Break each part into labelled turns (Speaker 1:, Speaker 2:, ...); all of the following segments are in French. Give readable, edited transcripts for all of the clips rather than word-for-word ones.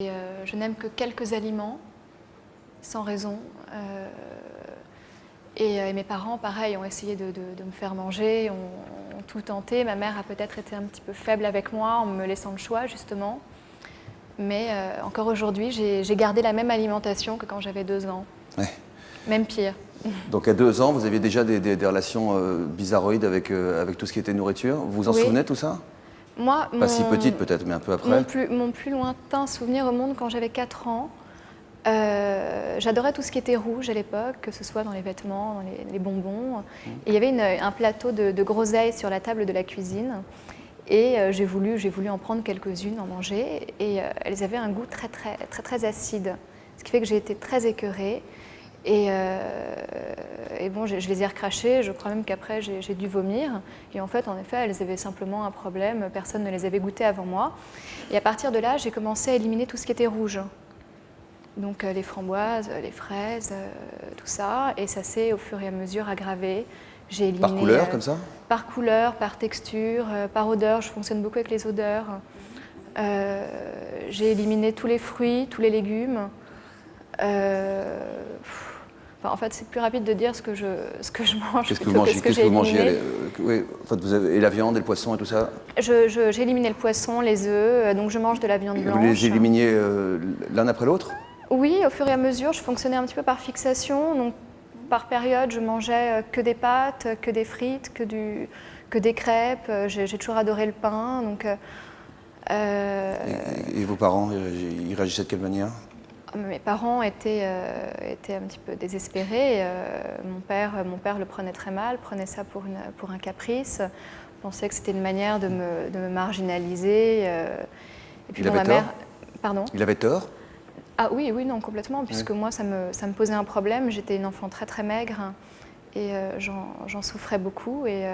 Speaker 1: Je n'aime que quelques aliments, sans raison. Et mes parents, pareil, ont essayé de me faire manger, ont tout tenté. Ma mère a peut-être été un petit peu faible avec moi en me laissant le choix, justement. Mais encore aujourd'hui, j'ai gardé la même alimentation que quand j'avais 2 ans.
Speaker 2: Ouais.
Speaker 1: Même pire.
Speaker 2: Donc à 2 ans, vous aviez déjà des relations bizarroïdes avec tout ce qui était nourriture. Vous vous en
Speaker 1: Oui.
Speaker 2: souvenez, tout ça?
Speaker 1: Moi,
Speaker 2: Pas si petite peut-être, mais un peu après.
Speaker 1: Mon plus lointain souvenir remonte quand j'avais 4 ans. J'adorais tout ce qui était rouge à l'époque, que ce soit dans les vêtements, dans les bonbons. Et il y avait un plateau de groseilles sur la table de la cuisine. Et j'ai voulu en prendre quelques-unes, en manger. Et elles avaient un goût très acide. Ce qui fait que j'ai été très écœurée. Et bon, je les ai recrachées, je crois même qu'après j'ai dû vomir. Et en fait, elles avaient simplement un problème, personne ne les avait goûtées avant moi. Et à partir de là, j'ai commencé à éliminer tout ce qui était rouge. Donc les framboises, les fraises, tout ça. Et ça s'est au fur et à mesure aggravé. J'ai éliminé,
Speaker 2: par couleur, comme ça?
Speaker 1: Par couleur, par texture, par odeur. Je fonctionne beaucoup avec les odeurs. J'ai éliminé tous les fruits, tous les légumes. En fait, c'est plus rapide de dire ce que je mange.
Speaker 2: Qu'est-ce que vous mangez oui, en fait, et la viande et le poisson et tout ça?
Speaker 1: J'ai éliminé le poisson, les œufs, donc je mange de la viande blanche.
Speaker 2: Vous les éliminiez l'un après l'autre?
Speaker 1: Oui, au fur et à mesure, je fonctionnais un petit peu par fixation. Donc, par période, je mangeais que des pâtes, que des frites, que des crêpes. J'ai toujours adoré le pain. Donc,
Speaker 2: et vos parents, ils réagissaient de quelle manière?
Speaker 1: Mes parents étaient un petit peu désespérés. Mon père le prenait très mal, prenait ça pour un caprice, pensait que c'était une manière de me marginaliser. Et puis
Speaker 2: il avait
Speaker 1: ma
Speaker 2: tort?
Speaker 1: mère, pardon?
Speaker 2: Il avait tort?
Speaker 1: Ah oui, non, complètement, puisque moi, ça me posait un problème. J'étais une enfant très maigre et j'en souffrais beaucoup. Et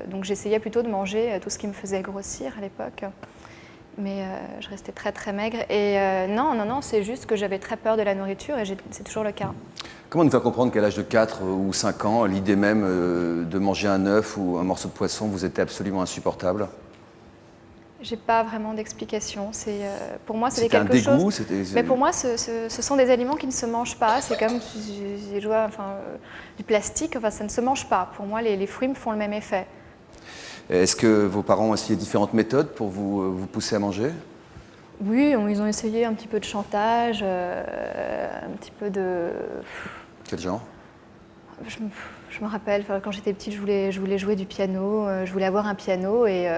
Speaker 1: donc j'essayais plutôt de manger tout ce qui me faisait grossir à l'époque. Mais je restais très maigre. Et non, c'est juste que j'avais très peur de la nourriture et c'est toujours le cas.
Speaker 2: Comment nous faire comprendre qu'à l'âge de 4 ou 5 ans, l'idée même de manger un œuf ou un morceau de poisson vous était absolument insupportable?
Speaker 1: J'ai pas vraiment d'explication. Pour moi, c'était
Speaker 2: quelque
Speaker 1: quelque
Speaker 2: chose.
Speaker 1: chose. Mais pour moi, ce sont des aliments qui ne se mangent pas. C'est comme du plastique. Enfin, ça ne se mange pas. Pour moi, les fruits me font le même effet.
Speaker 2: Est-ce que vos parents ont essayé différentes méthodes pour vous pousser à manger?
Speaker 1: Oui, ils ont essayé un petit peu de chantage, un petit peu de...
Speaker 2: Quel genre?
Speaker 1: Je me rappelle, quand j'étais petite, je voulais jouer du piano, je voulais avoir un piano et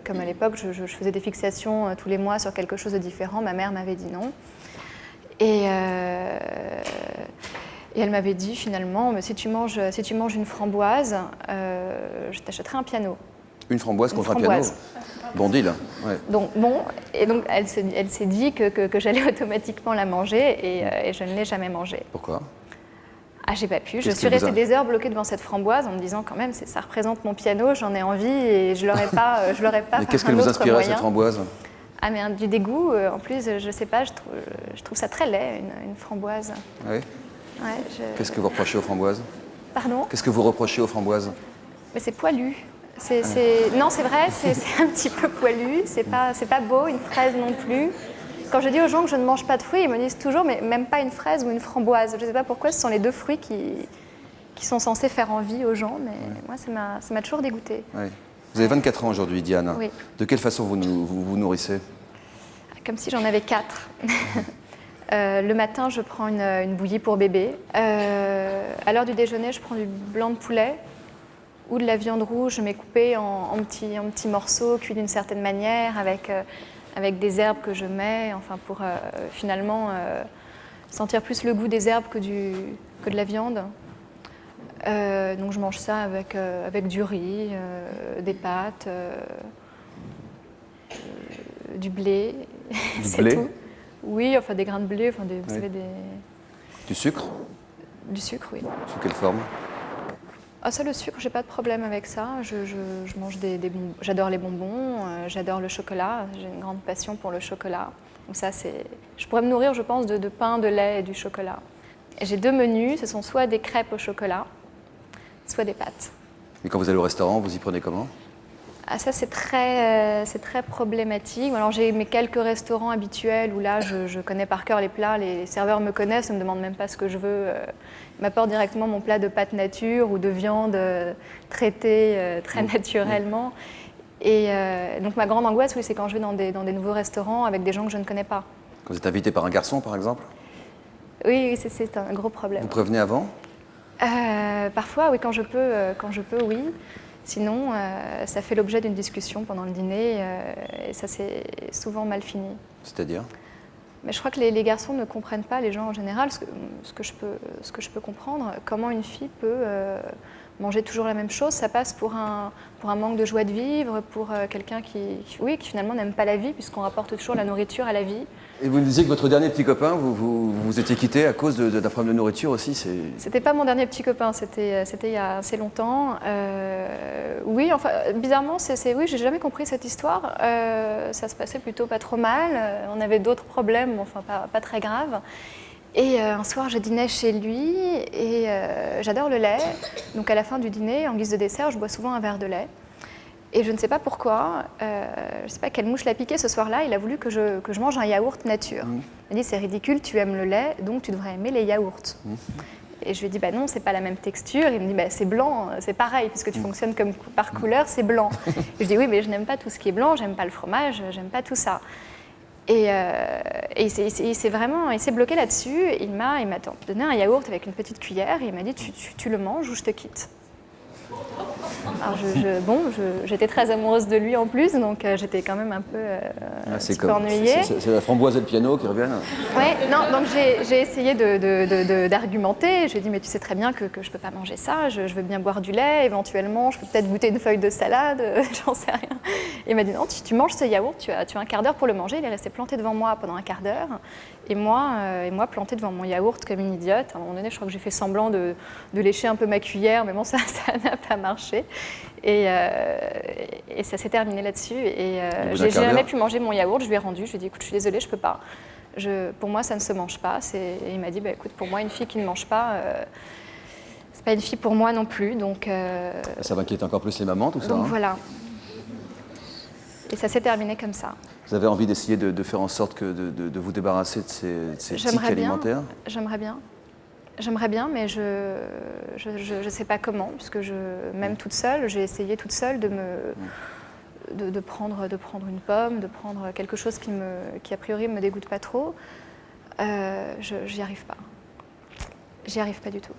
Speaker 1: comme à l'époque, je faisais des fixations tous les mois sur quelque chose de différent, ma mère m'avait dit non. Et elle m'avait dit finalement, si tu manges une framboise, je t'achèterai un piano.
Speaker 2: Une framboise contre un piano? Bon deal. Ouais.
Speaker 1: Donc elle s'est dit que j'allais automatiquement la manger et je ne l'ai jamais mangée.
Speaker 2: Pourquoi?
Speaker 1: Ah, j'ai pas pu. Je suis restée des heures bloquée devant cette framboise en me disant quand même, ça représente mon piano, j'en ai envie et je l'aurais pas.
Speaker 2: Mais qu'est-ce qu'elle vous inspirait cette framboise?
Speaker 1: Ah, mais du dégoût. En plus, je sais pas, je trouve ça très laid, une framboise.
Speaker 2: Oui.
Speaker 1: Ouais,
Speaker 2: Qu'est-ce que vous reprochez aux framboises?
Speaker 1: Pardon?
Speaker 2: Qu'est-ce que vous reprochez aux framboises?
Speaker 1: Mais c'est poilu. Non, c'est vrai, c'est un petit peu poilu. C'est pas beau, une fraise non plus. Quand je dis aux gens que je ne mange pas de fruits, ils me disent toujours, mais même pas une fraise ou une framboise. Je ne sais pas pourquoi, ce sont les deux fruits qui sont censés faire envie aux gens, mais moi, ça m'a toujours dégoûtée.
Speaker 2: Oui. Vous avez 24 ans aujourd'hui, Diane.
Speaker 1: Oui.
Speaker 2: De quelle façon vous nourrissez?
Speaker 1: Comme si j'en avais 4. Le matin, je prends une bouillie pour bébé. À l'heure du déjeuner, je prends du blanc de poulet ou de la viande rouge, mais coupée en petits morceaux, cuits d'une certaine manière, avec des herbes que je mets, enfin pour finalement sentir plus le goût des herbes que de la viande. Donc je mange ça avec du riz, des pâtes, du blé.
Speaker 2: Du blé?
Speaker 1: Tout. Oui, enfin des grains de blé, enfin vous savez,
Speaker 2: Du sucre?
Speaker 1: Du sucre, oui.
Speaker 2: Sous quelle forme?
Speaker 1: Ah, ça, le sucre, j'ai pas de problème avec ça. Je mange des bonbons. J'adore les bonbons, j'adore le chocolat. J'ai une grande passion pour le chocolat. Donc ça, je pourrais me nourrir, je pense, de pain, de lait et du chocolat. Et j'ai 2 menus. Ce sont soit des crêpes au chocolat, soit des pâtes.
Speaker 2: Et quand vous allez au restaurant, vous y prenez comment?
Speaker 1: Ah, ça, c'est très problématique. Alors, j'ai mes quelques restaurants habituels où là, je connais par cœur les plats, les serveurs me connaissent, ne me demandent même pas ce que je veux. Ils m'apportent directement mon plat de pâtes nature ou de viande traitée très naturellement. Et donc, ma grande angoisse, oui, c'est quand je vais dans des nouveaux restaurants avec des gens que je ne connais pas.
Speaker 2: Quand vous êtes invité par un garçon, par exemple?
Speaker 1: Oui, c'est un gros problème.
Speaker 2: Vous prévenez avant?
Speaker 1: Parfois, oui, quand je peux, oui. Sinon, ça fait l'objet d'une discussion pendant le dîner et ça, c'est souvent mal fini.
Speaker 2: C'est-à-dire?
Speaker 1: Mais je crois que les garçons ne comprennent pas, les gens en général, ce que je peux comprendre, comment une fille peut manger toujours la même chose. Ça passe pour un manque de joie de vivre, pour quelqu'un qui finalement n'aime pas la vie, puisqu'on rapporte toujours la nourriture à la vie.
Speaker 2: Et vous me disiez que votre dernier petit copain, vous étiez quitté à cause d'un problème de nourriture aussi.
Speaker 1: C'était pas mon dernier petit copain, c'était il y a assez longtemps. Oui, enfin, bizarrement, oui, j'ai jamais compris cette histoire. Ça se passait plutôt pas trop mal. On avait d'autres problèmes, enfin pas très graves. Et un soir, je dînais chez lui et j'adore le lait. Donc à la fin du dîner, en guise de dessert, je bois souvent un verre de lait. Et je ne sais pas pourquoi, je ne sais pas quelle mouche l'a piqué ce soir-là, il a voulu que je mange un yaourt nature. Il m'a dit, c'est ridicule, tu aimes le lait, donc tu devrais aimer les yaourts. Et je lui ai dit, bah non, c'est pas la même texture. Il me dit, bah, c'est blanc, c'est pareil, puisque tu fonctionnes comme par couleur, c'est blanc. Et je dis, oui, mais je n'aime pas tout ce qui est blanc, j'aime pas le fromage, j'aime pas tout ça. Et il s'est bloqué là-dessus. Il m'a donné un yaourt avec une petite cuillère et il m'a dit, tu le manges ou je te quitte. Alors j'étais très amoureuse de lui en plus, donc j'étais quand même un peu ennuyée.
Speaker 2: C'est la framboise et le piano qui reviennent.
Speaker 1: Ouais, non, donc j'ai essayé d'argumenter. Je lui ai dit, mais tu sais très bien que je ne peux pas manger ça, je veux bien boire du lait, éventuellement, je peux peut-être goûter une feuille de salade, j'en sais rien. Et il m'a dit, non, tu manges ce yaourt, tu as un quart d'heure pour le manger. Il est resté planté devant moi pendant un quart d'heure. Et moi plantée devant mon yaourt comme une idiote. À un moment donné, je crois que j'ai fait semblant de lécher un peu ma cuillère, mais bon, ça n'a pas marché. Et ça s'est terminé là-dessus. Et j'ai jamais pu manger mon yaourt. Je lui ai rendu. Je lui ai dit, écoute, je suis désolée, je peux pas. Pour moi, ça ne se mange pas. Et il m'a dit, bah, écoute, pour moi, une fille qui ne mange pas, c'est pas une fille pour moi non plus. Donc,
Speaker 2: ça m'inquiète encore plus les mamans, tout ça.
Speaker 1: Donc voilà. Et ça s'est terminé comme ça.
Speaker 2: Vous avez envie d'essayer de faire en sorte de vous débarrasser de ces tics alimentaires?
Speaker 1: J'aimerais bien, mais je ne sais pas comment, puisque même toute seule, j'ai essayé toute seule de prendre une pomme, de prendre quelque chose qui a priori me dégoûte pas trop. J'y arrive pas. J'y arrive pas du tout.